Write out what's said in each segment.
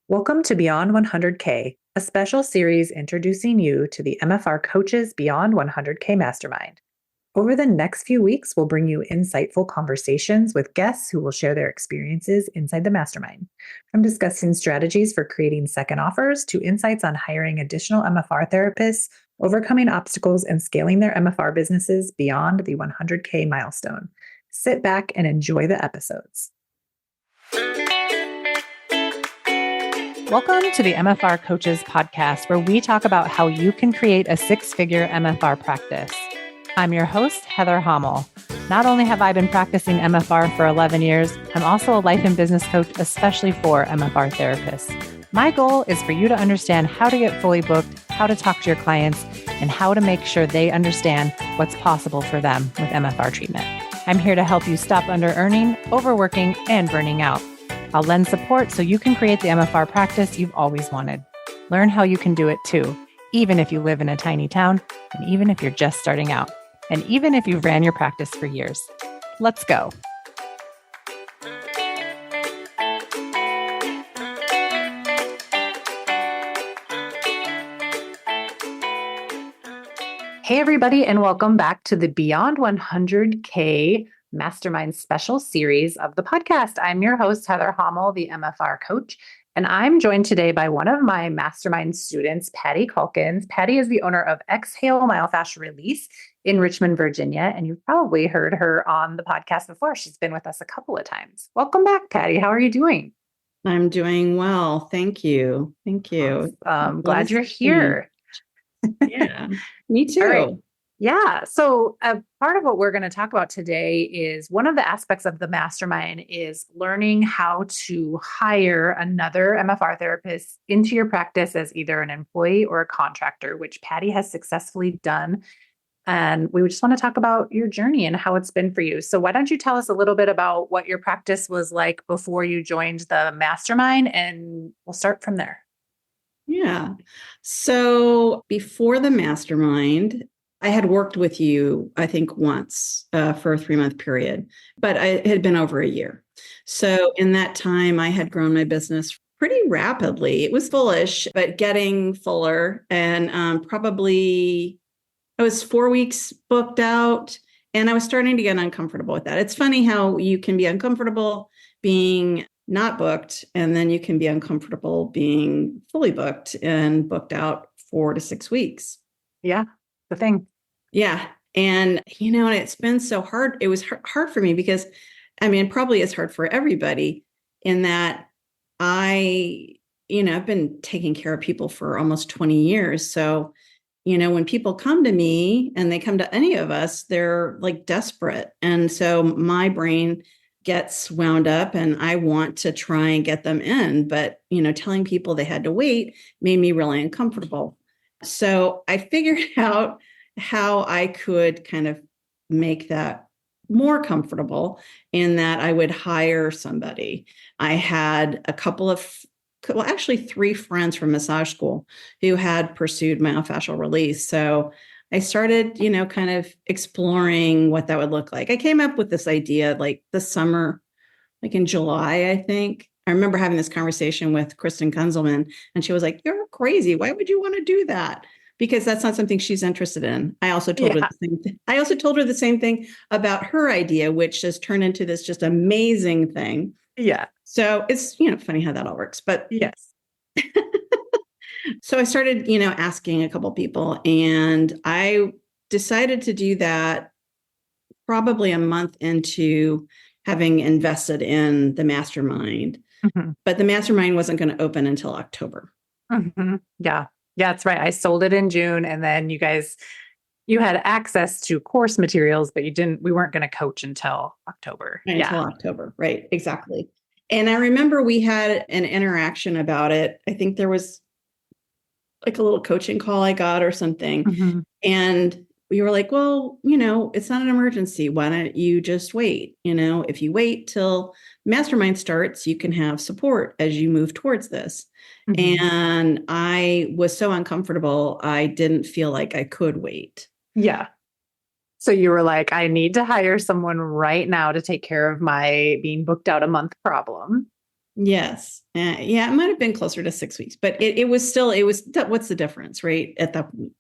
Welcome to Beyond 100K, a special series introducing you to the MFR Coaches Beyond 100K Mastermind. Over the next few weeks, we'll bring you insightful conversations with guests who will share their experiences inside the mastermind, from discussing strategies for creating second offers to insights on hiring additional MFR therapists, overcoming obstacles, and scaling their MFR businesses beyond the 100K milestone. Sit back and enjoy the episodes. Welcome to the MFR Coaches podcast, where we talk about how you can create a six-figure MFR practice. I'm your host, Heather Hommel. Not only have I been practicing MFR for 11 years, I'm also a life and business coach, especially for MFR therapists. My goal is for you to understand how to get fully booked, how to talk to your clients, and how to make sure they understand what's possible for them with MFR treatment. I'm here to help you stop under-earning, overworking, and burning out. I'll lend support so you can create the MFR practice you've always wanted. Learn how you can do it too, even if you live in a tiny town, and even if you're just starting out, and even if you've ran your practice for years. Let's go. Hey, everybody, and welcome back to the Beyond 100K Mastermind special series of the podcast. I'm your host, Heather Hommel, the MFR coach, and I'm joined today by one of my mastermind students, Patti Calkins. Patti is the owner of Exhale Myofascial Release in Richmond, Virginia, and you've probably heard her on the podcast before. She's been with us a couple of times. Welcome back, Patti. How are you doing? I'm doing well. Thank you. Thank you. Glad you're here. Yeah, me too. All right. Yeah. So part of what we're going to talk about today is one of the aspects of the mastermind is learning how to hire another MFR therapist into your practice as either an employee or a contractor, which Patti has successfully done. And we just want to talk about your journey and how it's been for you. So why don't you tell us a little bit about what your practice was like before you joined the mastermind, and we'll start from there. Yeah. So before the mastermind, I had worked with you, I think, once for a 3-month period, but it had been over a year. So in that time, I had grown my business pretty rapidly. It was foolish, but getting fuller. And probably I was 4 weeks booked out, and I was starting to get uncomfortable with that. It's funny how you can be uncomfortable being not booked, and then you can be uncomfortable being fully booked and booked out 4 to 6 weeks. Yeah. The thing. Yeah. And, and it's been so hard. It was hard for me because, probably it's hard for everybody in that I've been taking care of people for almost 20 years. So, when people come to me and they come to any of us, they're like desperate. And so my brain gets wound up and I want to try and get them in. But, telling people they had to wait made me really uncomfortable. So I figured out how I could kind of make that more comfortable in that I would hire somebody. I had actually 3 friends from massage school who had pursued myofascial release. So I started, kind of exploring what that would look like. I came up with this idea like this summer, like in July, I think. I remember having this conversation with Kristen Kunzelman, and she was like, "You're crazy. Why would you want to do that?" Because that's not something she's interested in. I also told her the same thing. I also told her the same thing about her idea, which has turned into this just amazing thing. Yeah. So it's, funny how that all works. But yes. So I started, asking a couple people, and I decided to do that probably a month into having invested in the mastermind. Mm-hmm. But the mastermind wasn't going to open until October. Mm-hmm. Yeah. Yeah, that's right. I sold it in June, and then you had access to course materials, but we weren't going to coach until October. Until October. Right. Exactly. And I remember we had an interaction about it. I think there was like a little coaching call I got or something. Mm-hmm. And we were like, well, it's not an emergency. Why don't you just wait? If you wait till mastermind starts, you can have support as you move towards this. Mm-hmm. And I was so uncomfortable. I didn't feel like I could wait. Yeah. So you were like, I need to hire someone right now to take care of my being booked out a month problem. Yes. Yeah, it might have been closer to 6 weeks, but it was still, what's the difference, right? At that point.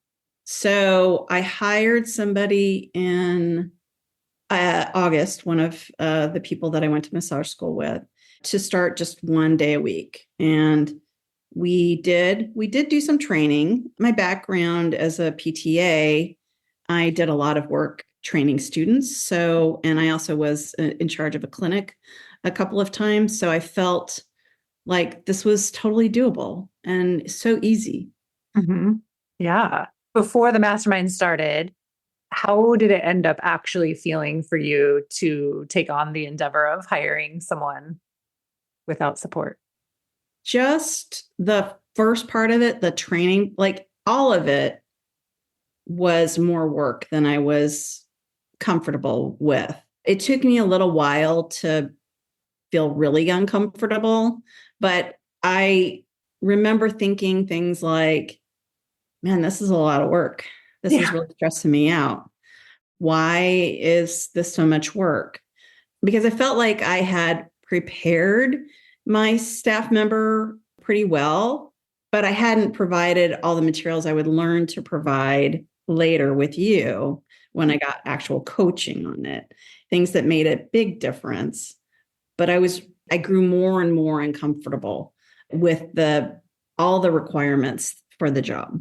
So I hired somebody in August, one of the people that I went to massage school with, to start just one day a week. And we did do some training. My background as a PTA, I did a lot of work training students. So, and I also was in charge of a clinic a couple of times. So I felt like this was totally doable and so easy. Mm-hmm. Yeah. Before the mastermind started, how did it end up actually feeling for you to take on the endeavor of hiring someone without support? Just the first part of it, the training, like all of it was more work than I was comfortable with. It took me a little while to feel really uncomfortable, but I remember thinking things like, man, this is a lot of work. This is Yeah. really stressing me out. Why is this so much work? Because I felt like I had prepared my staff member pretty well, but I hadn't provided all the materials I would learn to provide later with you when I got actual coaching on it, things that made a big difference. But I grew more and more uncomfortable with all the requirements for the job.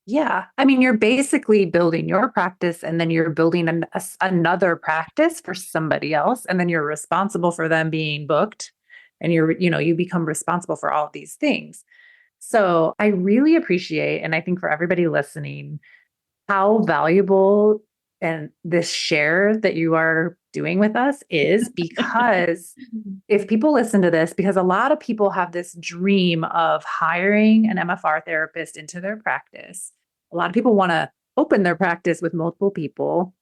Yeah. I mean, you're basically building your practice and then you're building another practice for somebody else. And then you're responsible for them being booked and you become responsible for all of these things. So I really appreciate, and I think for everybody listening, how valuable and this share that you are doing with us is, because if people listen to this, because a lot of people have this dream of hiring an MFR therapist into their practice. A lot of people want to open their practice with multiple people,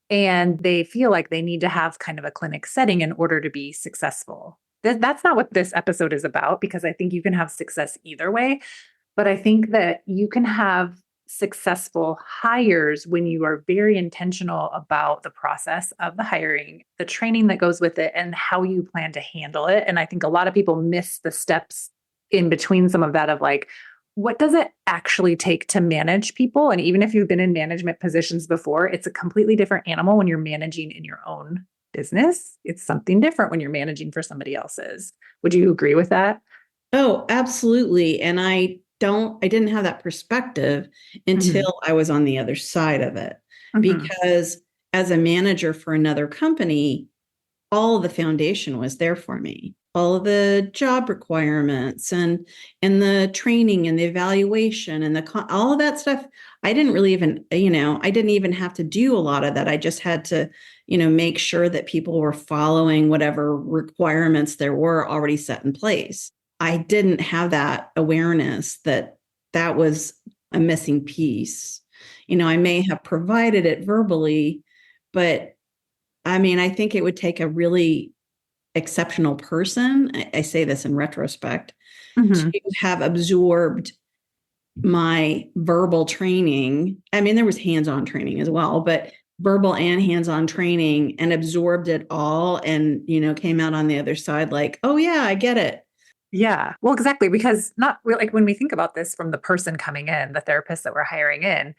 and they feel like they need to have kind of a clinic setting in order to be successful. That's not what this episode is about, because I think you can have success either way. But I think that you can have successful hires when you are very intentional about the process of the hiring, the training that goes with it, and how you plan to handle it. And I think a lot of people miss the steps in between some of that, of like, what does it actually take to manage people? And even if you've been in management positions before, it's a completely different animal when you're managing in your own business. It's something different when you're managing for somebody else's. Would you agree with that? Oh, absolutely. And I didn't have that perspective Mm-hmm. until I was on the other side of it. Mm-hmm. Because as a manager for another company, all of the foundation was there for me. All of the job requirements and the training and the evaluation and all of that stuff. I didn't really even, I didn't even have to do a lot of that. I just had to, make sure that people were following whatever requirements there were already set in place. I didn't have that awareness that was a missing piece. I may have provided it verbally, but I mean, I think it would take a really exceptional person. I say this in retrospect, Mm-hmm. to have absorbed my verbal training. I mean, there was hands-on training as well, but verbal and hands-on training, and absorbed it all, and came out on the other side like, oh yeah, I get it. Yeah, well, exactly. Because not really, like when we think about this from the person coming in, the therapist that we're hiring in,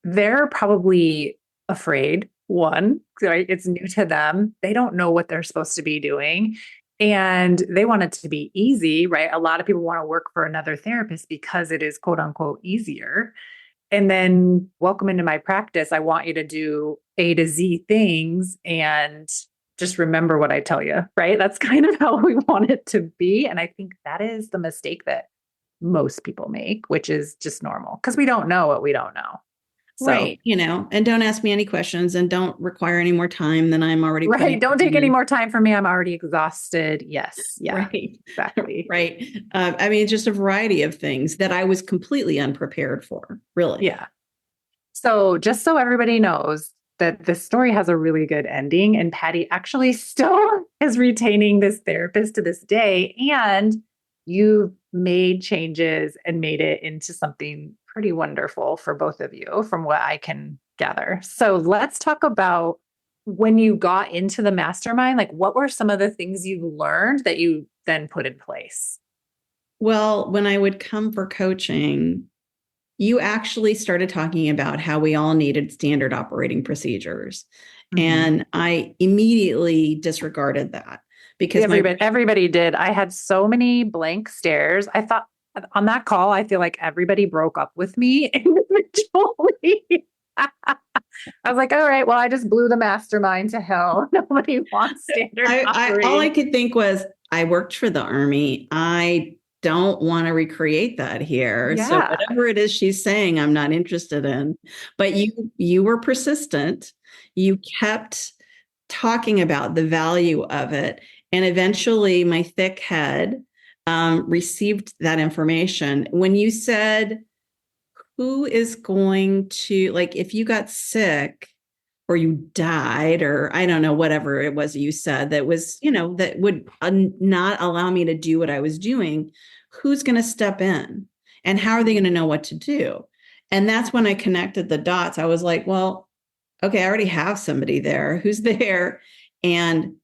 they're probably afraid. One, right? It's new to them. They don't know what they're supposed to be doing. And they want it to be easy, right? A lot of people want to work for another therapist because it is quote unquote easier. And then welcome into my practice. I want you to do A to Z things and just remember what I tell you, right? That's kind of how we want it to be. And I think that is the mistake that most people make, which is just normal because we don't know what we don't know. So, Right. And don't ask me any questions, and don't require any more time than I'm already right. putting Don't take any in. more time from me. I'm already exhausted. Yes. Yeah, Right. exactly. Right. I mean, just a variety of things that I was completely unprepared for, really. Yeah. So, just so everybody knows that this story has a really good ending, and Patti actually still is retaining this therapist to this day. And you've made changes and made it into something pretty wonderful for both of you, from what I can gather. So, let's talk about when you got into the mastermind. Like, what were some of the things you learned that you then put in place? Well, when I would come for coaching, you actually started talking about how we all needed standard operating procedures. And I immediately disregarded that because everybody did. I had so many blank stares. I thought on that call, I feel like everybody broke up with me individually. I was like, all right, well, I just blew the mastermind to hell. Nobody wants standard operating. All I could think was, I worked for the Army. I don't want to recreate that here. Yeah. So whatever it is she's saying, I'm not interested in. But you were persistent. You kept talking about the value of it. And eventually my thick head received that information. When you said, who is going to, like, if you got sick or you died, or I don't know, whatever it was you said that was, that would not allow me to do what I was doing, who's going to step in and how are they going to know what to do? And that's when I connected the dots. I was like, well, okay, I already have somebody there who's there, and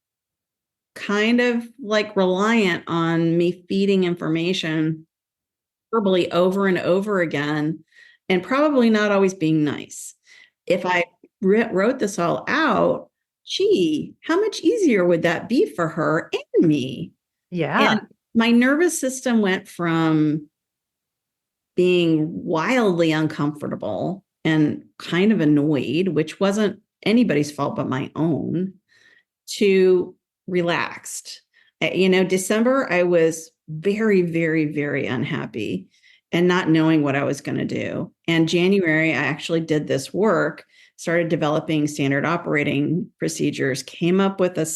kind of like reliant on me feeding information verbally over and over again, and probably not always being nice. If I wrote this all out, gee, how much easier would that be for her and me? Yeah. And my nervous system went from being wildly uncomfortable and kind of annoyed, which wasn't anybody's fault but my own, to relaxed. December, I was very, very, very unhappy and not knowing what I was going to do. And January, I actually did this work, started developing standard operating procedures, came up with a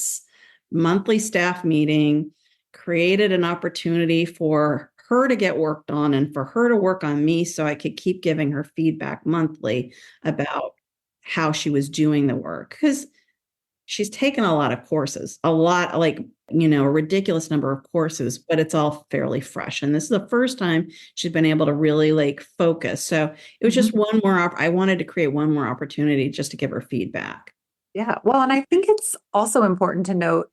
monthly staff meeting, created an opportunity for her to get worked on and for her to work on me so I could keep giving her feedback monthly about how she was doing the work. Because she's taken a lot of courses, a ridiculous number of courses, but it's all fairly fresh. And this is the first time she's been able to really focus. So it was just one more, I wanted to create one more opportunity just to give her feedback. Yeah. Well, and I think it's also important to note,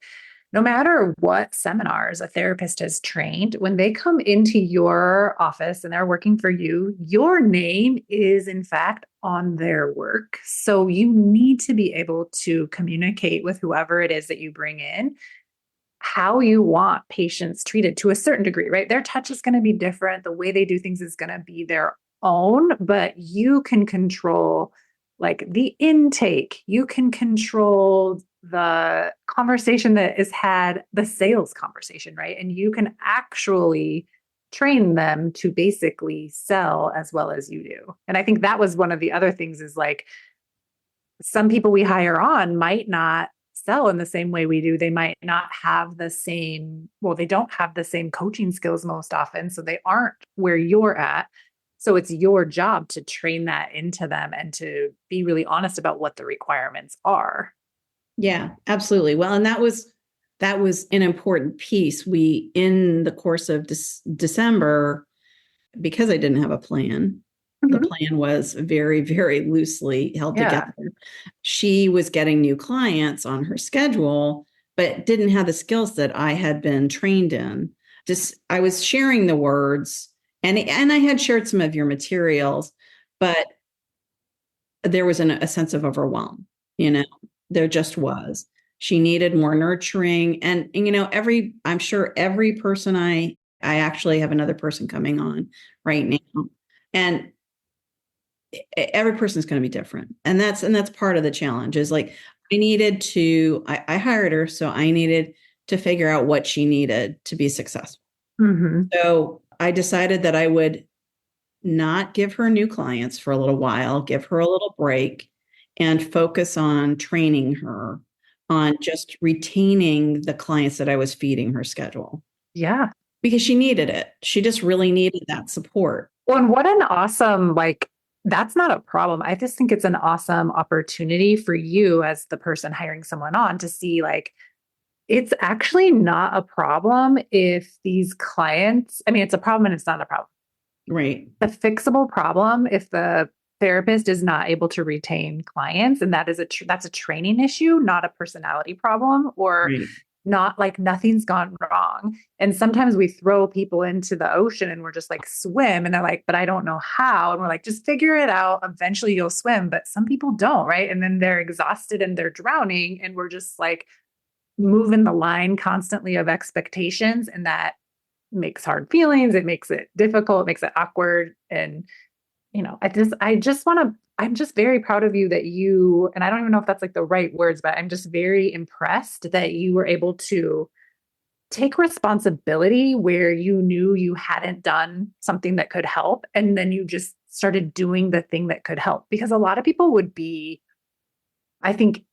no matter what seminars a therapist has trained, when they come into your office and they're working for you, your name is in fact on their work. So you need to be able to communicate with whoever it is that you bring in how you want patients treated to a certain degree, right? Their touch is going to be different. The way they do things is going to be their own, but you can control the intake. You can control the conversation that is had, the sales conversation, right? And you can actually train them to basically sell as well as you do. And I think that was one of the other things is some people we hire on might not sell in the same way we do. They might not have they don't have the same coaching skills most often. So they aren't where you're at. So it's your job to train that into them and to be really honest about what the requirements are. Yeah, absolutely. Well, and that was an important piece. We, in the course of December, because I didn't have a plan, the plan was very, very loosely held together. She was getting new clients on her schedule, but didn't have the skills that I had been trained in. I was sharing the words, and I had shared some of your materials, but there was a sense of overwhelm, there just was. She needed more nurturing. And I'm sure every person I actually have another person coming on right now. And every person is going to be different. And that's part of the challenge is I hired her. So I needed to figure out what she needed to be successful. So I decided that I would not give her new clients for a little while, give her a little break, and focus on training her on just retaining the clients that I was feeding her schedule. Yeah. Because she needed it. She just really needed that support. Well, and what an awesome, that's not a problem. I just think it's an awesome opportunity for you as the person hiring someone on to see it's actually not a problem if these clients, it's a problem and it's not a problem. Right. A fixable problem if the therapist is not able to retain clients, and that's a training issue, not a personality problem or not like nothing's gone wrong. And sometimes we throw people into the ocean and we're just like, swim. And they're like, but I don't know how. And we're like, just figure it out. Eventually you'll swim. But some people don't, right? And then they're exhausted and they're drowning. And we're just like moving the line constantly of expectations. And that makes hard feelings. It makes it difficult, it makes it awkward. And, I'm just very proud of you that you, and I don't even know if that's like the right words, but I'm just very impressed that you were able to take responsibility where you knew you hadn't done something that could help. And then you just started doing the thing that could help, because a lot of people would be, I think,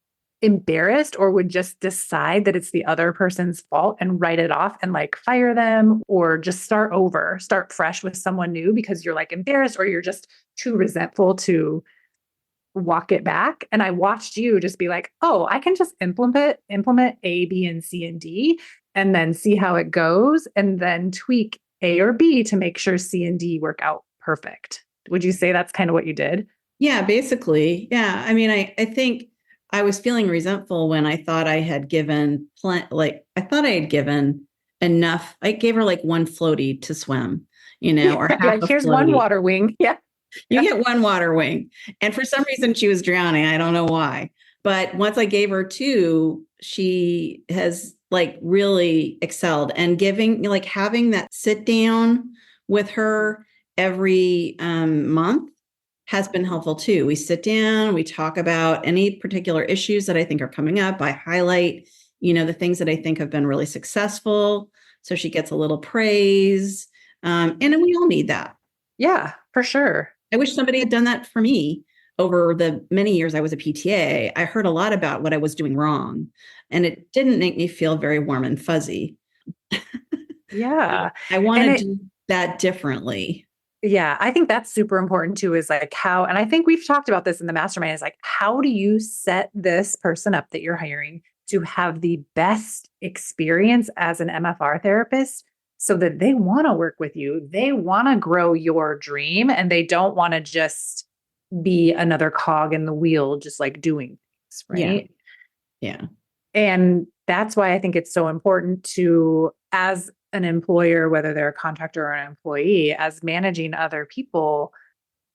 embarrassed or would just decide that it's the other person's fault and write it off and like fire them or just start fresh with someone new because you're like embarrassed or you're just too resentful to walk it back. And I watched you just be like, oh, I can just implement A, B, and C and D, and then see how it goes, and then tweak A or B to make sure C and D work out perfect. Would you say that's kind of what you did? Yeah, basically. Yeah. I mean, I think I was feeling resentful when I thought I had given enough. I gave her like one floaty to swim, or half like, a here's floaty. one water wing. Yeah. You get one water wing. And for some reason she was drowning. I don't know why. But once I gave her two, she has like really excelled, and having that sit down with her every month has been helpful too. We sit down, we talk about any particular issues that I think are coming up. I highlight, the things that I think have been really successful. So she gets a little praise. And we all need that. Yeah, for sure. I wish somebody had done that for me over the many years I was a PTA. I heard a lot about what I was doing wrong, and it didn't make me feel very warm and fuzzy. Yeah. I want to do that differently. Yeah, I think that's super important too, is like how, and I think we've talked about this in the mastermind, is like, how do you set this person up that you're hiring to have the best experience as an MFR therapist so that they want to work with you, they want to grow your dream, and they don't want to just be another cog in the wheel, just like doing things, right? Yeah. And that's why I think it's so important to, as an employer, whether they're a contractor or an employee, as managing other people,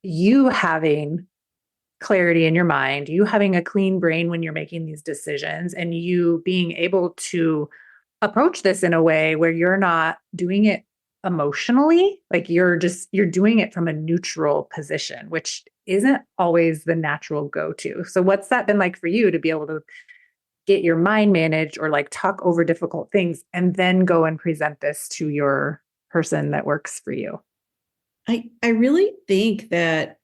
you having clarity in your mind, you having a clean brain when you're making these decisions, and you being able to approach this in a way where you're not doing it emotionally, like you're doing it from a neutral position, which isn't always the natural go-to. So what's that been like for you to be able to get your mind managed or like talk over difficult things and then go and present this to your person that works for you? I really think that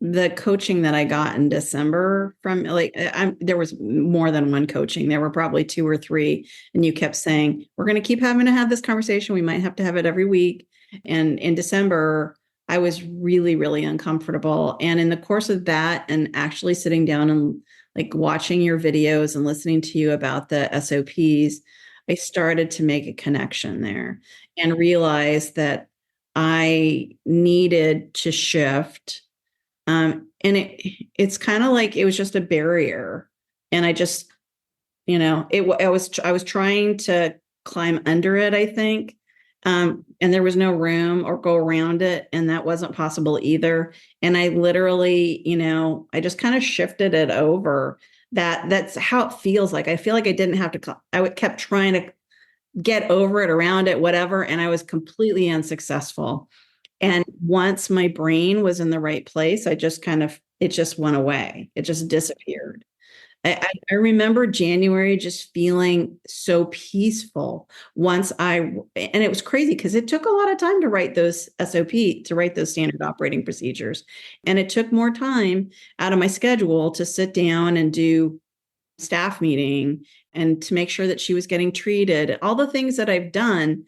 the coaching that I got in December from there was more than one coaching. There were probably 2 or 3. And you kept saying, we're going to keep having to have this conversation. We might have to have it every week. And in December, I was really, really uncomfortable. And in the course of that, and actually sitting down and like watching your videos and listening to you about the SOPs, I started to make a connection there and realize that I needed to shift. And it's kind of like it was just a barrier. And I just, I was trying to climb under it, I think. And there was no room or go around it. And that wasn't possible either. And I literally, I just kind of shifted it over. That's how it feels like. I feel like I didn't have to, I kept trying to get over it, around it, whatever. And I was completely unsuccessful. And once my brain was in the right place, it just went away. It just disappeared. I remember January just feeling so peaceful and it was crazy because it took a lot of time to write those to write those standard operating procedures. And it took more time out of my schedule to sit down and do staff meeting and to make sure that she was getting treated. All the things that I've done,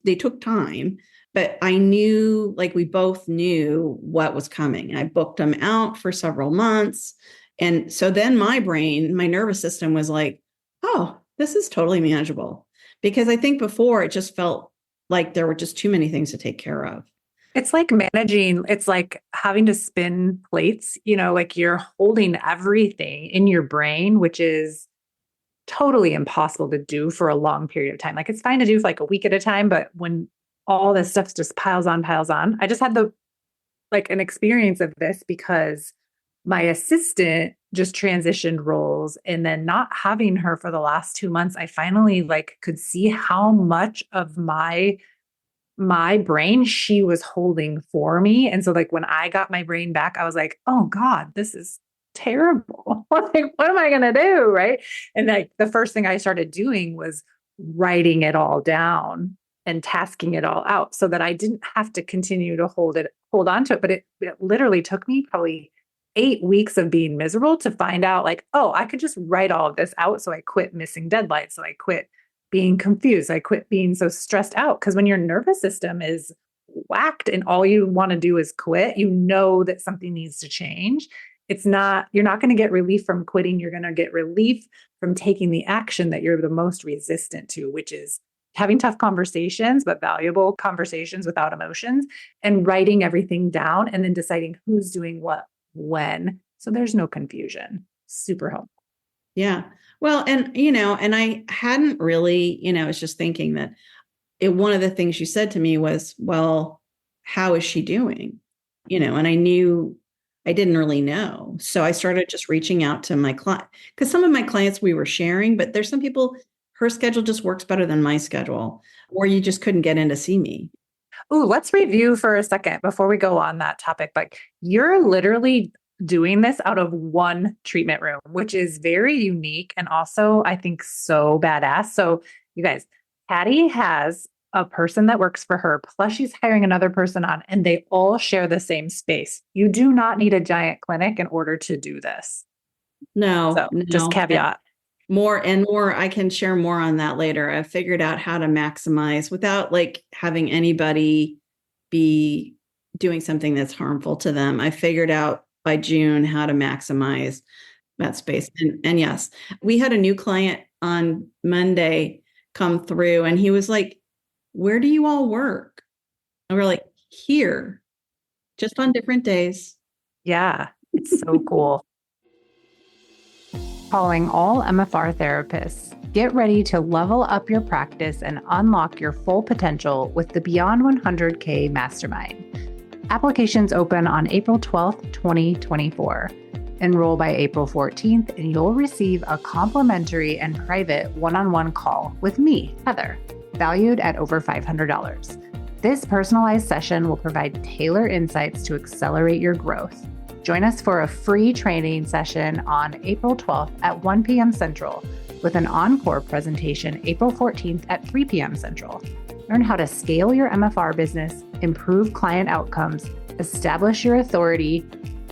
they took time. But I knew, like we both knew what was coming. I booked them out for several months. And so then my nervous system was like, oh, this is totally manageable. Because I think before it just felt like there were just too many things to take care of. It's like it's like having to spin plates, like you're holding everything in your brain, which is totally impossible to do for a long period of time. Like it's fine to do for like a week at a time, but when all this stuff just piles on, I just had an experience of this because my assistant just transitioned roles, and then not having her for the last 2 months, I finally could see how much of my brain she was holding for me. And so when I got my brain back, I was like, oh God, this is terrible. What am I going to do? Right. And the first thing I started doing was writing it all down and tasking it all out so that I didn't have to continue to hold on to it. But it literally took me probably 8 weeks of being miserable to find out oh, I could just write all of this out. So I quit missing deadlines. So I quit being confused. I quit being so stressed out. Because when your nervous system is whacked and all you want to do is quit, you know that something needs to change. You're not going to get relief from quitting. You're going to get relief from taking the action that you're the most resistant to, which is having tough conversations, but valuable conversations without emotions, and writing everything down and then deciding who's doing what, when. So there's no confusion. Super helpful. Yeah. Well, and I hadn't really, I was just thinking that one of the things you said to me was, well, how is she doing? And I knew I didn't really know. So I started just reaching out to my client, because some of my clients we were sharing, but there's some people, her schedule just works better than my schedule, or you just couldn't get in to see me. Ooh, let's review for a second before we go on that topic. But you're literally doing this out of one treatment room, which is very unique and also, I think, so badass. So you guys, Patti has a person that works for her, plus she's hiring another person on, and they all share the same space. You do not need a giant clinic in order to do this. No, just caveat. More, I can share more on that later. I've figured out how to maximize without having anybody be doing something that's harmful to them. I figured out by June how to maximize that space. And yes, we had a new client on Monday come through, and he was like, where do you all work? And we're like, here, just on different days. Yeah, it's so cool. Calling all MFR therapists. Get ready to level up your practice and unlock your full potential with the Beyond 100K Mastermind. Applications open on April 12th, 2024. Enroll by April 14th, and you'll receive a complimentary and private one-on-one call with me, Heather, valued at over $500. This personalized session will provide tailored insights to accelerate your growth. Join us for a free training session on April 12th at 1 p.m. Central, with an encore presentation April 14th at 3 p.m. Central. Learn how to scale your MFR business, improve client outcomes, establish your authority,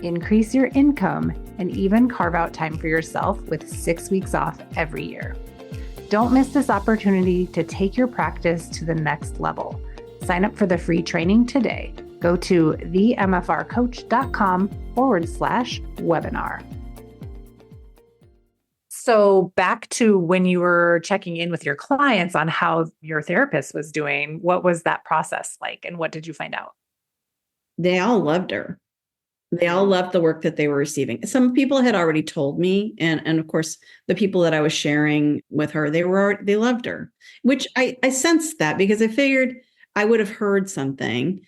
increase your income, and even carve out time for yourself with 6 weeks off every year. Don't miss this opportunity to take your practice to the next level. Sign up for the free training today. Go to themfrcoach.com/webinar. So back to when you were checking in with your clients on how your therapist was doing, what was that process like, and what did you find out? They all loved her. They all loved the work that they were receiving. Some people had already told me, and of course, the people that I was sharing with her, they loved her, which I sensed that because I figured I would have heard something.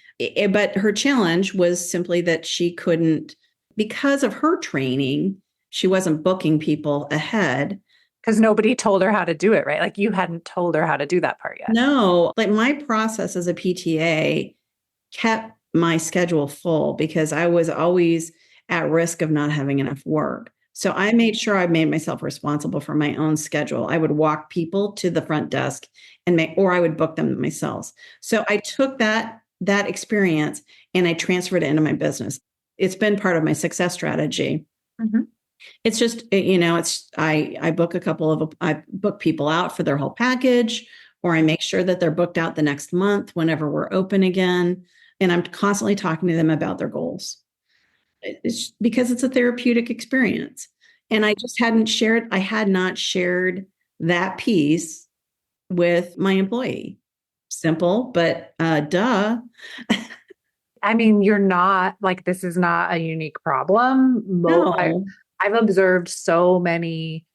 But her challenge was simply that she couldn't, because of her training, she wasn't booking people ahead. Because nobody told her how to do it, right? You hadn't told her how to do that part yet. No, my process as a PTA kept my schedule full because I was always at risk of not having enough work. So I made sure I made myself responsible for my own schedule. I would walk people to the front desk or I would book them myself. So I took that experience and I transferred it into my business. It's been part of my success strategy. Mm-hmm. It's just, I book people out for their whole package, or I make sure that they're booked out the next month whenever we're open again. And I'm constantly talking to them about their goals. It's because it's a therapeutic experience. And I had not shared that piece with my employee. Simple, but duh. I mean, you're not this is not a unique problem. No. I've observed so many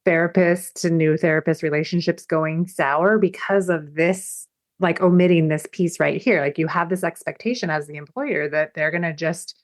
therapist to new therapist relationships going sour because of this, like omitting this piece right here. Like you have this expectation as the employer that they're going to just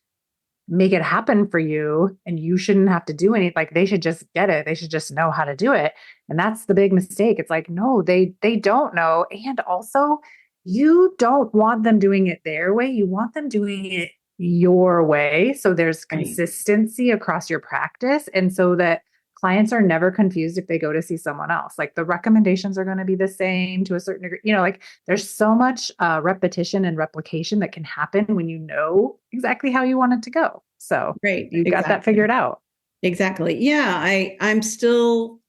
make it happen for you and you shouldn't have to do anything. Like they should just get it. They should just know how to do it. And that's the big mistake. It's like, no, they don't know. And also you don't want them doing it their way. You want them doing it your way. So there's Right. consistency across your practice. And so that clients are never confused if they go to see someone else. Like the recommendations are going to be the same to a certain degree. Like there's so much repetition and replication that can happen when you know exactly how you want it to go. So Great. you got that Exactly. figured out. Exactly. Yeah. I'm still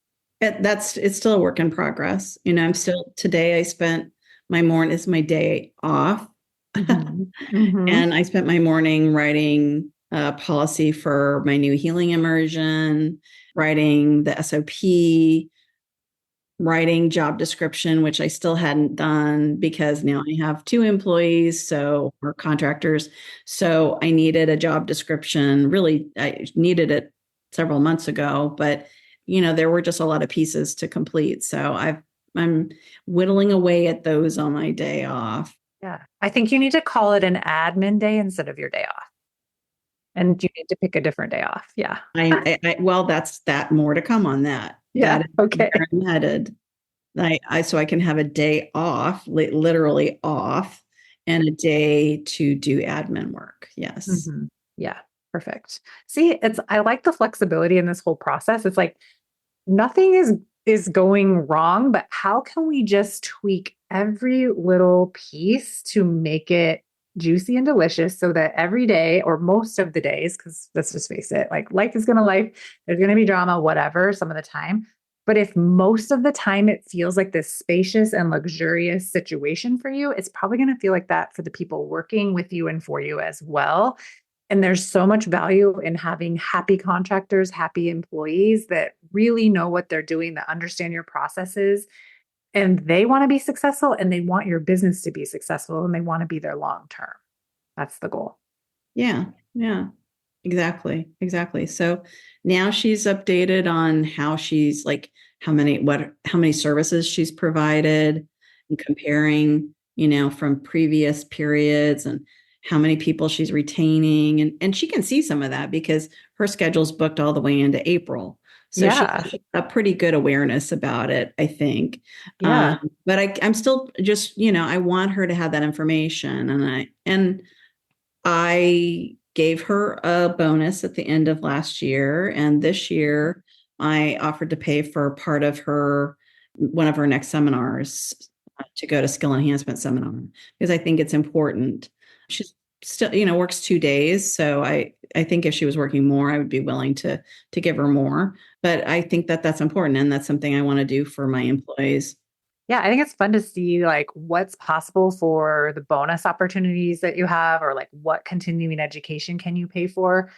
it's still a work in progress. I'm still, today I spent my morning, is my day off. Mhm. Mhm. And I spent my morning writing a policy for my new healing immersion, writing the SOP, writing job description, which I still hadn't done because now I have 2 employees, or contractors. So I needed a job description. Really, I needed it several months ago, but there were just a lot of pieces to complete. So I'm whittling away at those on my day off. Yeah. I think you need to call it an admin day instead of your day off. And you need to pick a different day off. Yeah. Well, that's more to come on that. Yeah. That is Okay. where I'm headed. So I can have a day off, literally off, and a day to do admin work. Yes. Mhm. Yeah. Perfect. See, I like the flexibility in this whole process. It's like nothing is going wrong, but how can we just tweak every little piece to make it juicy and delicious so that every day or most of the days, because let's just face it, like life is going to life, there's going to be drama, whatever, some of the time. But if most of the time it feels like this spacious and luxurious situation for you, it's probably going to feel like that for the people working with you and for you as well. And there's so much value in having happy contractors, happy employees that really know what they're doing, that understand your processes, and they want to be successful and they want your business to be successful and they want to be there long term. That's the goal. Yeah. Yeah. Exactly. Exactly. So now she's updated on how she's like how many services she's provided and comparing, from previous periods and how many people she's retaining. And she can see some of that because her schedule's booked all the way into April. So she Yeah. has a pretty good awareness about it, I think. Yeah. But I'm still just, I want her to have that information. And I gave her a bonus at the end of last year. And this year I offered to pay for part of one of her next seminars to go to skill enhancement seminar because I think it's important. She's still, works 2 days. So I think if she was working more, I would be willing to give her more. But I think that that's important. And that's something I want to do for my employees. Yeah, I think it's fun to see like what's possible for the bonus opportunities that you have, or like what continuing education can you pay for,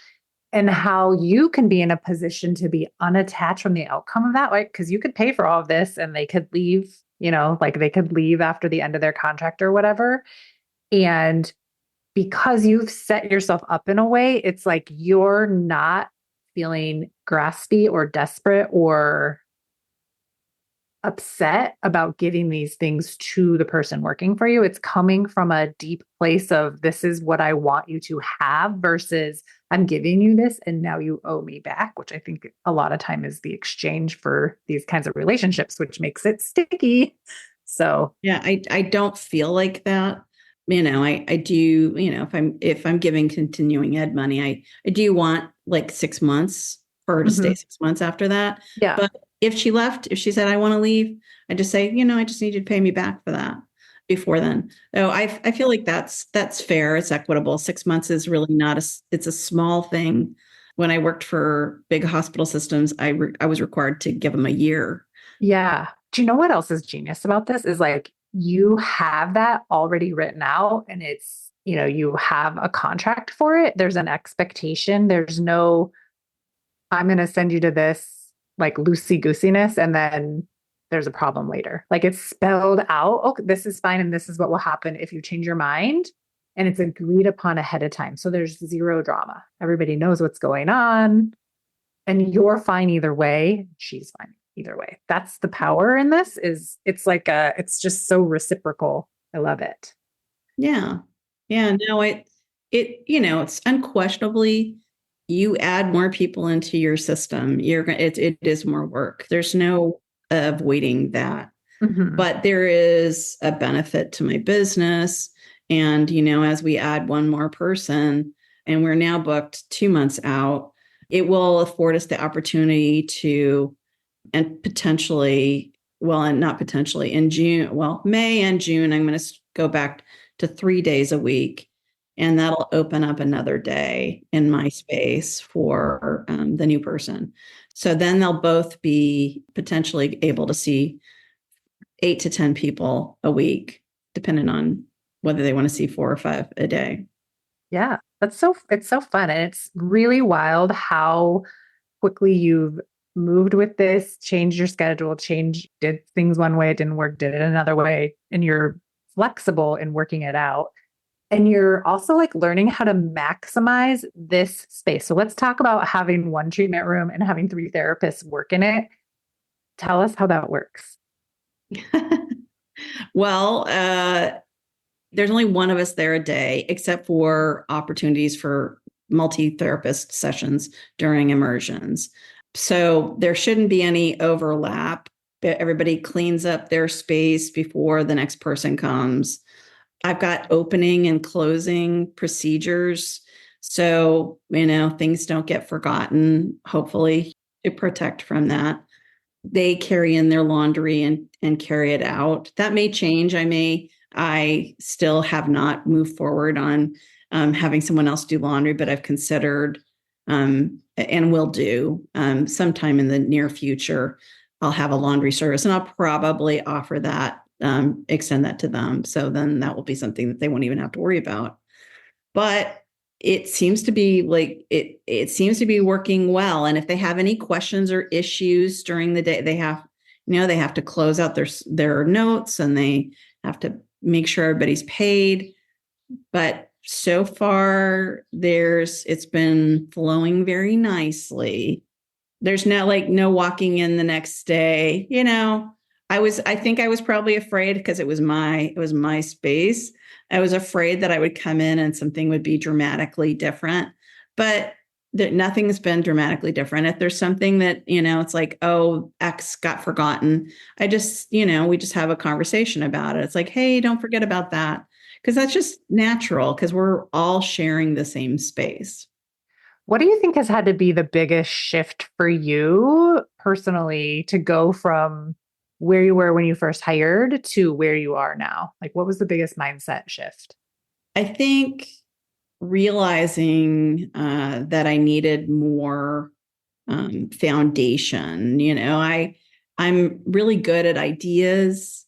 and how you can be in a position to be unattached from the outcome of that. Like, because you could pay for all of this and they could leave, like they could leave after the end of their contract or whatever. And because you've set yourself up in a way, it's like you're not feeling graspy or desperate or upset about giving these things to the person working for you. It's coming from a deep place of this is what I want you to have versus I'm giving you this and now you owe me back, which I think a lot of time is the exchange for these kinds of relationships, which makes it sticky. So Yeah, I don't feel like that. I do, if I'm giving continuing ed money, I do want like 6 months for her to stay 6 months after that. yeah. But if she said, I want to leave, I just say, I just need you to pay me back for that before then. So I feel like that's fair. It's equitable. 6 months is really not it's a small thing. When I worked for big hospital systems, I was required to give them a year. Yeah. Do you know what else is genius about this is like you have that already written out and it's, you have a contract for it. There's an expectation. There's no, I'm going to send you to this like loosey goosiness and then there's a problem later. Like it's spelled out. Oh, this is fine. And this is what will happen if you change your mind. And it's agreed upon ahead of time. So there's zero drama. Everybody knows what's going on and you're fine either way. She's fine. either way. That's the power in this is it's just so reciprocal. I love it. Yeah. Yeah. No, it's unquestionably you add more people into your system. It is more work. There's no avoiding that. Mhm. But there is a benefit to my business. And, as we add one more person and we're now booked 2 months out, it will afford us the opportunity to, and potentially, well, and not potentially in June, well, May and June, I'm going to go back to 3 days a week. And that'll open up another day in my space for the new person. So then they'll both be potentially able to see 8 to 10 people a week, depending on whether they want to see 4 or 5 a day. Yeah. It's so fun. And it's really wild how quickly you've moved with this, changed your schedule, did things one way, it didn't work, did it another way. And you're flexible in working it out. And you're also like learning how to maximize this space. So let's talk about having one treatment room and having 3 therapists work in it. Tell us how that works. Well, there's only one of us there a day, except for opportunities for multi-therapist sessions during immersions. So there shouldn't be any overlap. Everybody cleans up their space before the next person comes. I've got opening and closing procedures. So, things don't get forgotten, hopefully, to protect from that. They carry in their laundry and carry it out. That may change. I still have not moved forward on having someone else do laundry, but I've considered and will do sometime in the near future. I'll have a laundry service and I'll probably offer that, extend that to them. So then that will be something that they won't even have to worry about. But it seems to be it seems to be working well. And if they have any questions or issues during the day, they have to close out their notes and they have to make sure everybody's paid. But so far it's been flowing very nicely. There's no walking in the next day. I think I was probably afraid because it was my space. I was afraid that I would come in and something would be dramatically different, but nothing's been dramatically different. If there's something that, it's like, oh, X got forgotten. We just have a conversation about it. It's like, hey, don't forget about that. Because that's just natural because we're all sharing the same space. What do you think has had to be the biggest shift for you personally to go from where you were when you first hired to where you are now? Like, what was the biggest mindset shift? I think realizing that I needed more foundation. I'm really good at ideas,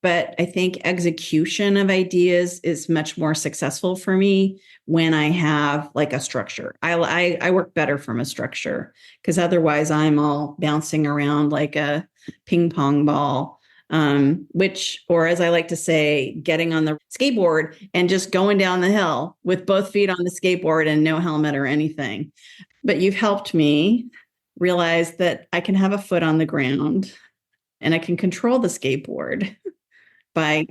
but I think execution of ideas is much more successful for me when I have like a structure. I work better from a structure because otherwise I'm all bouncing around like a ping pong ball, or as I like to say, getting on the skateboard and just going down the hill with both feet on the skateboard and no helmet or anything. But you've helped me realize that I can have a foot on the ground and I can control the skateboard by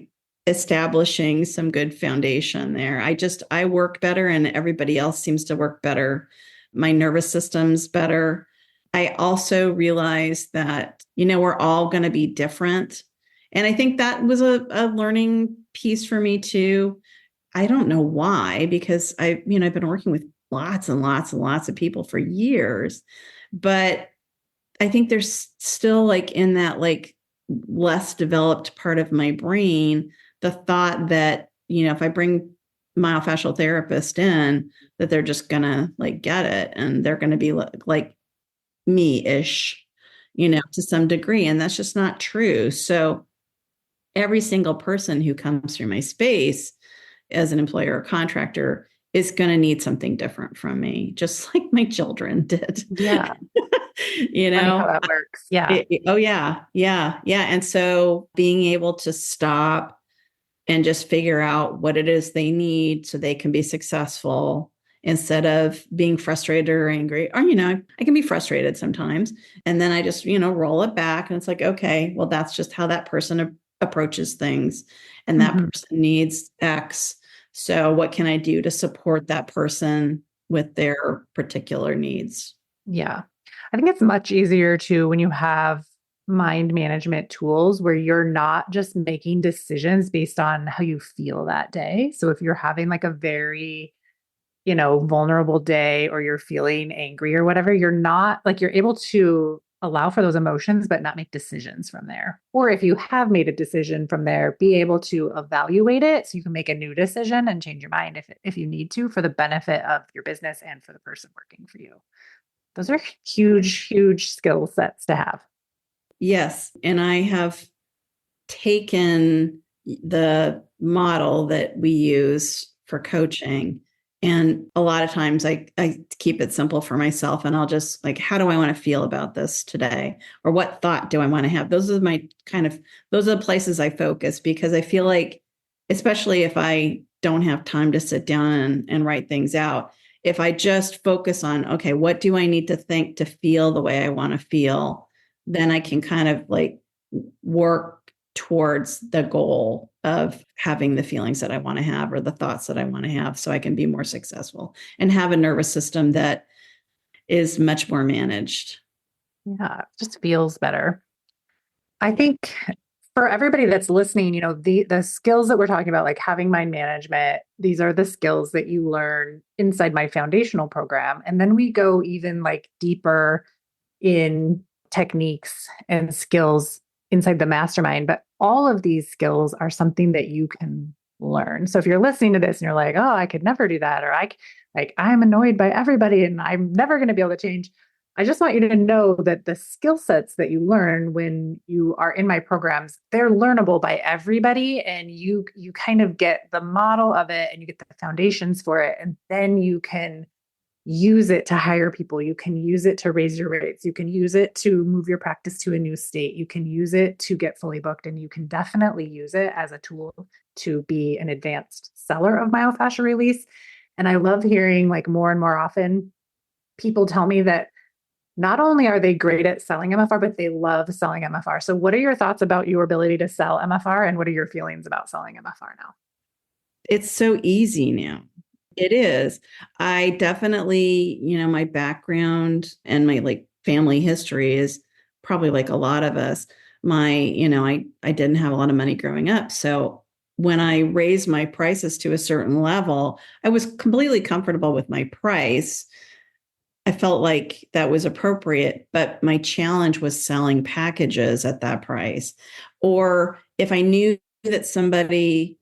establishing some good foundation there. I work better and everybody else seems to work better. My nervous system's better. I also realized that, we're all going to be different. And I think that was a learning piece for me too. I don't know why, because I've been working with lots and lots and lots of people for years, but I think there's still in that less developed part of my brain, the thought that, if I bring myofascial therapist in, that they're just gonna get it and they're gonna be like me-ish, to some degree. And that's just not true. So every single person who comes through my space as an employer or contractor is going to need something different from me, just like my children did. Yeah. Funny how that works. Yeah. Yeah. And so being able to stop and just figure out what it is they need so they can be successful instead of being frustrated or angry. Or, I can be frustrated sometimes. And then I just, roll it back. And it's like, okay, well, that's just how that person approaches things. And that person needs X. So what can I do to support that person with their particular needs? Yeah. I think it's much easier to when you have mind management tools where you're not just making decisions based on how you feel that day. So if you're having like a very, vulnerable day or you're feeling angry or whatever, you're not like you're able to allow for those emotions, but not make decisions from there. Or if you have made a decision from there, be able to evaluate it so you can make a new decision and change your mind if you need to for the benefit of your business and for the person working for you. Those are huge, huge skill sets to have. Yes. And I have taken the model that we use for coaching. And a lot of times I keep it simple for myself and I'll just like, how do I want to feel about this today? Or what thought do I want to have? Those are the places I focus because I feel like, especially if I don't have time to sit down and write things out, if I just focus on, okay, what do I need to think to feel the way I want to feel? Then I can kind of like work towards the goal of having the feelings that I want to have or the thoughts that I want to have so I can be more successful and have a nervous system that is much more managed. Yeah, it just feels better. I think for everybody that's listening, the skills that we're talking about, like having mind management, these are the skills that you learn inside my foundational program. And then we go even like deeper in techniques and skills inside the mastermind. But all of these skills are something that you can learn. So if you're listening to this and you're like, oh, I could never do that, or I'm annoyed by everybody and I'm never going to be able to change. I just want you to know that the skill sets that you learn when you are in my programs, they're learnable by everybody. And you kind of get the model of it and you get the foundations for it. And then you can use it to hire people. You can use it to raise your rates. You can use it to move your practice to a new state. You can use it to get fully booked. And you can definitely use it as a tool to be an advanced seller of myofascial release. And I love hearing like more and more often people tell me that not only are they great at selling MFR, but they love selling MFR. So what are your thoughts about your ability to sell MFR and what are your feelings about selling MFR now? It's so easy now. It is. I definitely, my background and my like family history is probably like a lot of us. I didn't have a lot of money growing up. So when I raised my prices to a certain level, I was completely comfortable with my price. I felt like that was appropriate, but my challenge was selling packages at that price. Or if I knew that somebody,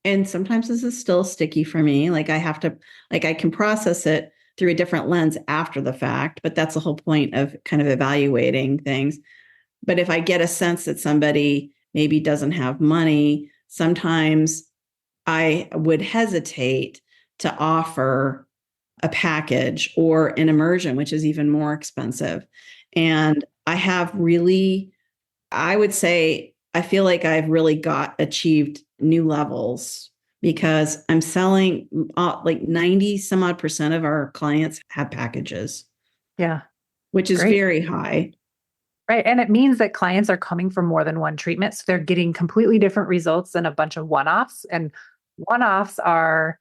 and sometimes this is still sticky for me. Like I can process it through a different lens after the fact, but that's the whole point of kind of evaluating things. But if I get a sense that somebody maybe doesn't have money, sometimes I would hesitate to offer a package or an immersion, which is even more expensive. And I would say, I feel like I've really achieved new levels because I'm selling like 90 some odd % of our clients have packages. Yeah. Which is great. Very high. Right. And it means that clients are coming for more than one treatment. So they're getting completely different results than a bunch of one-offs. And one-offs are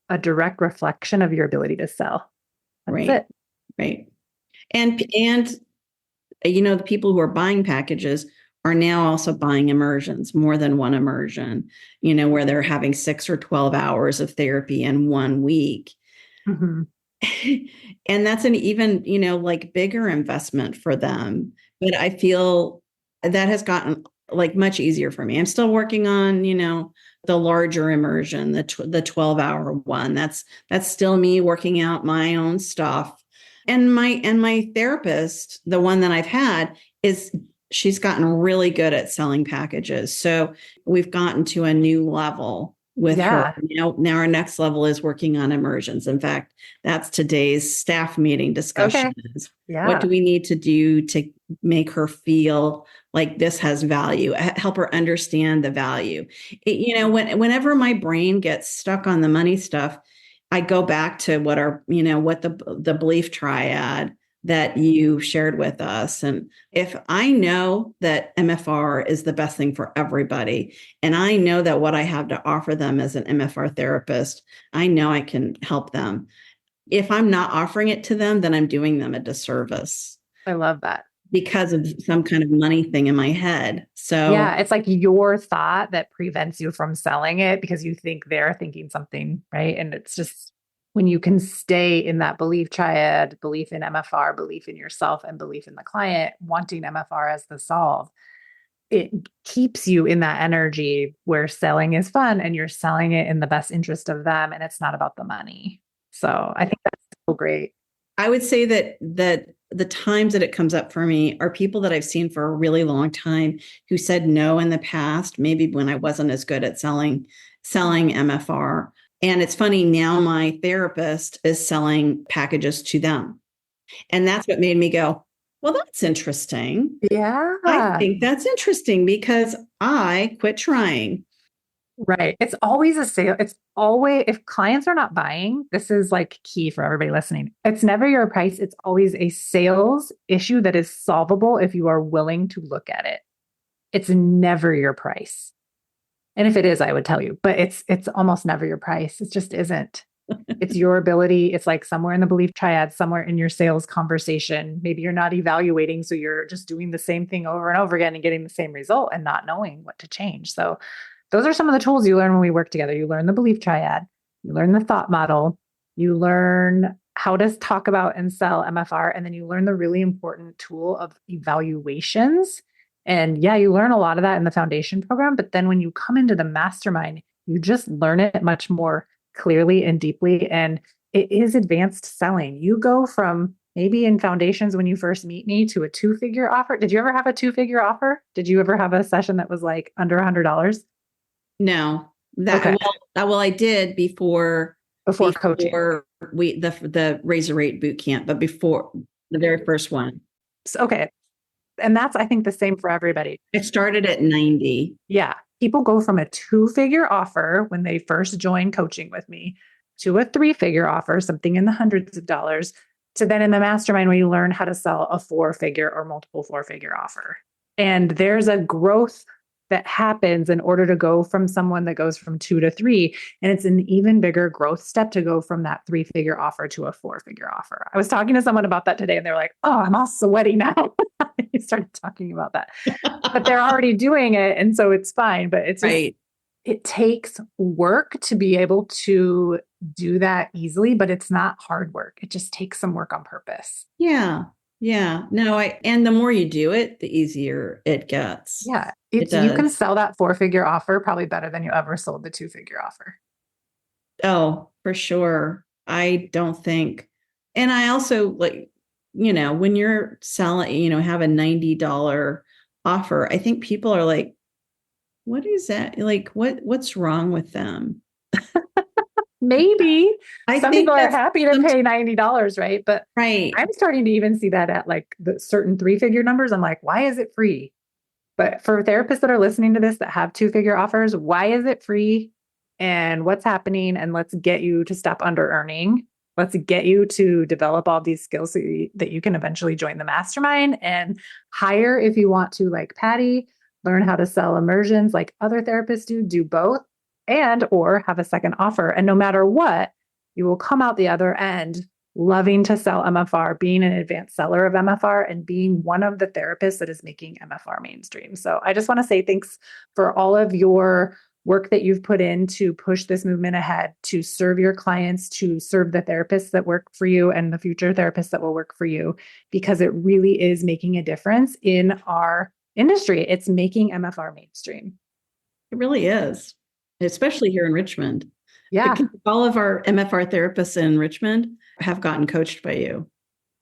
a direct reflection of your ability to sell. That's it. Right. And the people who are buying packages are now also buying immersions, more than one immersion, where they're having 6 or 12 hours of therapy in 1 week. Mm-hmm. And that's an even, like bigger investment for them. But I feel that has gotten like much easier for me. I'm still working on, the larger immersion, the 12-hour one. That's still me working out my own stuff. And my therapist, the one that I've had, she's gotten really good at selling packages. So we've gotten to a new level with her. Now our next level is working on immersions. In fact, that's today's staff meeting discussion. Okay. What do we need to do to make her feel like this has value? Help her understand the value. Whenever my brain gets stuck on the money stuff, I go back to what the belief triad that you shared with us. And if I know that MFR is the best thing for everybody, and I know that what I have to offer them as an MFR therapist, I know I can help them. If I'm not offering it to them, then I'm doing them a disservice I love that. because of some kind of money thing in my head. So Yeah, it's like your thought that prevents you from selling it because you think they're thinking something, right? And it's just when you can stay in that belief triad, belief in MFR, belief in yourself, and belief in the client, wanting MFR as the solve, it keeps you in that energy where selling is fun and you're selling it in the best interest of them and it's not about the money. So I think that's so great. I would say that the times that it comes up for me are people that I've seen for a really long time who said no in the past, maybe when I wasn't as good at selling MFR. And it's funny, now my therapist is selling packages to them. And that's what made me go, well, that's interesting. Yeah. I think that's interesting because I quit trying. Right. It's always a sale. It's always, if clients are not buying, this is like key for everybody listening. It's never your price. It's always a sales issue that is solvable if you are willing to look at it. It's never your price. And if it is, I would tell you, but it's almost never your price. It just isn't. It's your ability. It's like somewhere in the belief triad, somewhere in your sales conversation. Maybe you're not evaluating. So you're just doing the same thing over and over again and getting the same result and not knowing what to change. So those are some of the tools you learn when we work together. You learn the belief triad, you learn the thought model, you learn how to talk about and sell MFR, and then you learn the really important tool of evaluations. And yeah, you learn a lot of that in the foundation program, but then when you come into the mastermind, you just learn it much more clearly and deeply. And it is advanced selling. You go from maybe in foundations when you first meet me to a 2-figure offer. Did you ever have a 2-figure offer? Did you ever have a session that was like under $100? No, Okay. well, I did before Coaching. the Razor Rate boot camp, but before the very first one. So, okay. And that's, I think, the same for everybody. It started at 90. Yeah. People go from a 2-figure offer when they first join coaching with me to a 3-figure offer, something in the hundreds of dollars, to then in the mastermind where you learn how to sell a 4-figure or multiple 4-figure offer. And there's a growth that happens in order to go from someone that goes from 2 to 3. And it's an even bigger growth step to go from that 3-figure offer to a 4-figure offer. I was talking to someone about that today and they're like, oh, I'm all sweaty now. He started talking about that, but they're already doing it. And so it's fine, but it's just, Right. It takes work to be able to do that easily, but it's not hard work. It just takes some work on purpose. Yeah. Yeah. No, and the more you do it, the easier it gets. Yeah. It You can does. sell that 4-figure offer probably better than you ever sold the 2-figure offer. Oh, for sure. I don't think, and I also when you're selling, have a $90 offer, I think people are like, what is that? Like, what's wrong with them? Maybe I some think people are that's happy to pay $90, right? But right. I'm starting to even see that at like the certain 3-figure numbers. I'm like, why is it free? But for therapists that are listening to this that have 2-figure offers, why is it free? And what's happening? And let's get you to stop under earning. Let's get you to develop all these skills that you can eventually join the mastermind and hire if you want to, like Patti, learn how to sell immersions like other therapists do both, and or have a second offer. And no matter what, you will come out the other end loving to sell MFR, being an advanced seller of MFR, and being one of the therapists that is making MFR mainstream. So I just want to say thanks for all of your work that you've put in to push this movement ahead, to serve your clients, to serve the therapists that work for you and the future therapists that will work for you, because it really is making a difference in our industry. It's making MFR mainstream. It really is, especially here in Richmond. Yeah. All of our MFR therapists in Richmond have gotten coached by you.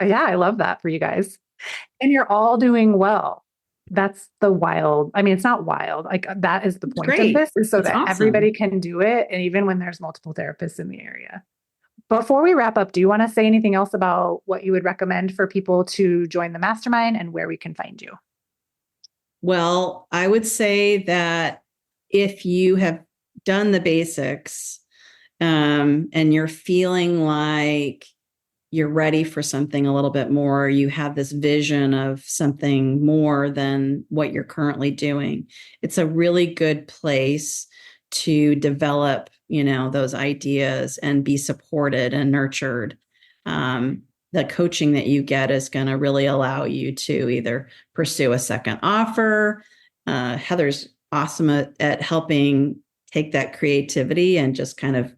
Yeah, I love that for you guys. And you're all doing well. That's the wild. I mean, it's not wild. Like that is the point of this, is so that awesome. everybody can do it. And even when there's multiple therapists in the area. Before we wrap up, do you want to say anything else about what you would recommend for people to join the mastermind and where we can find you? Well, I would say that if you have done the basics, and you're feeling like you're ready for something a little bit more, you have this vision of something more than what you're currently doing, it's a really good place to develop, those ideas and be supported and nurtured. The coaching that you get is going to really allow you to either pursue a second offer. Heather's awesome at helping take that creativity and just kind of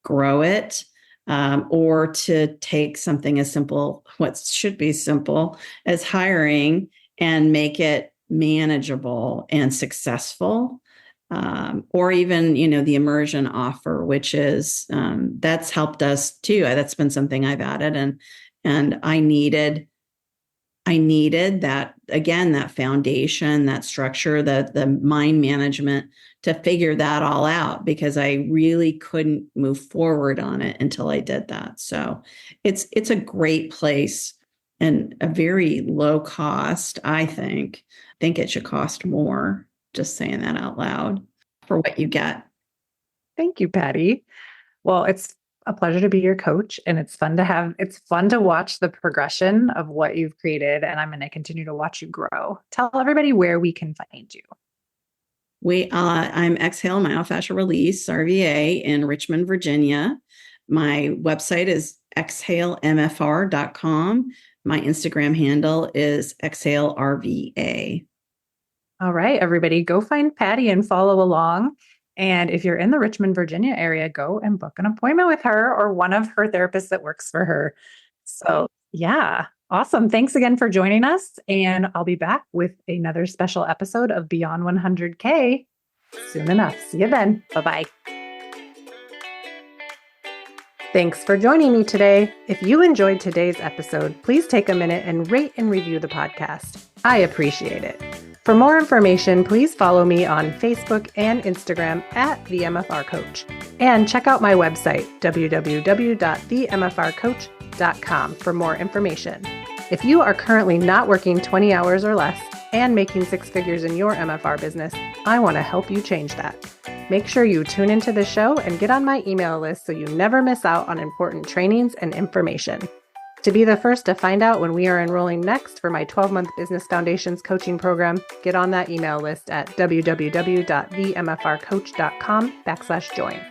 grow it, or to take something as simple, what should be simple, as hiring and make it manageable and successful. Or even, the immersion offer, which is, that's helped us too. That's been something I've added, and I needed that, again, that foundation, that structure, the mind management to figure that all out, because I really couldn't move forward on it until I did that. So it's a great place and a very low cost. I think it should cost more, just saying that out loud, for what you get. Thank you, Patti. Well, it's a pleasure to be your coach, and it's fun to watch the progression of what you've created, and I'm going to continue to watch you grow. Tell everybody where we can find you. I'm Exhale Myofascial Release, RVA, in Richmond, Virginia. My website is exhalemfr.com. My Instagram handle is exhalerva. All right, everybody, go find Patti and follow along. And if you're in the Richmond, Virginia area, go and book an appointment with her or one of her therapists that works for her. So yeah, awesome. Thanks again for joining us. And I'll be back with another special episode of Beyond 100K soon enough. See you then. Bye-bye. Thanks for joining me today. If you enjoyed today's episode, please take a minute and rate and review the podcast. I appreciate it. For more information, please follow me on Facebook and Instagram at The MFR Coach. And check out my website, www.themfrcoach.com, for more information. If you are currently not working 20 hours or less and making six figures in your MFR business, I want to help you change that. Make sure you tune into the show and get on my email list so you never miss out on important trainings and information. To be the first to find out when we are enrolling next for my 12-month Business Foundations coaching program, get on that email list at www.themfrcoach.com/join.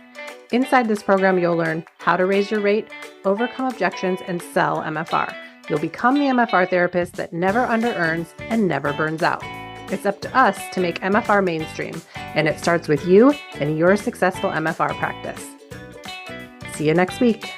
Inside this program, you'll learn how to raise your rate, overcome objections, and sell MFR. You'll become the MFR therapist that never under-earns and never burns out. It's up to us to make MFR mainstream, and it starts with you and your successful MFR practice. See you next week.